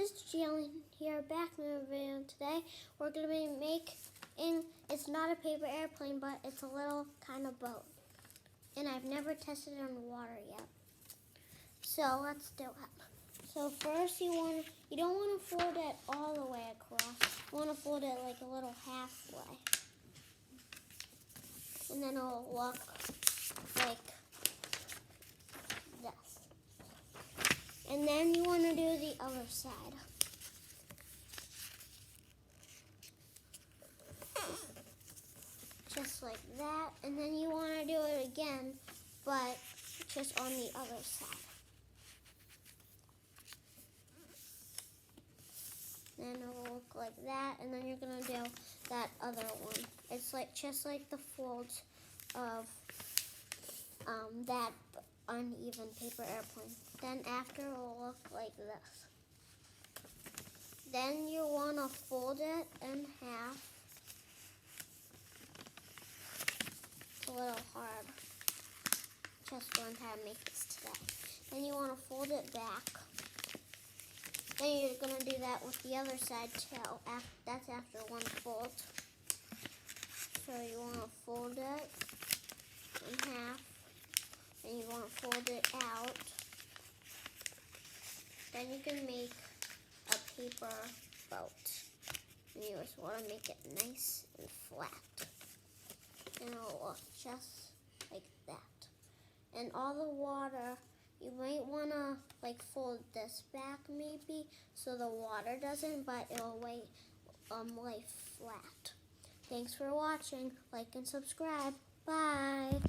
Mr. Jalen here, back in the video. Today we're going to be making, it's not a paper airplane, but it's a little kind of boat. And I've never tested it on water yet. So let's do it. So first you don't want to fold it all the way across. You want to fold it like a little halfway. And then it'll look like this. And then you want to do the other side. Just like that. And then you want to do it again, but just on the other side. Then it'll look like that, and then you're going to do that other one. It's like just like the folds of that uneven paper airplane. Then after it'll look like this. Then you want to fold it in half. It's a little hard. Just learned how to make this today. Then you want to fold it back. Then you're going to do that with the other side too. That's after one fold. So you want to fold it in half. And you want to fold it out. Then you can make a paper boat. And you just want to make it nice and flat. And it'll look just like that. And all the water, you might want to fold this back maybe so the water doesn't, but it'll lay flat. Thanks for watching. Like and subscribe. Bye.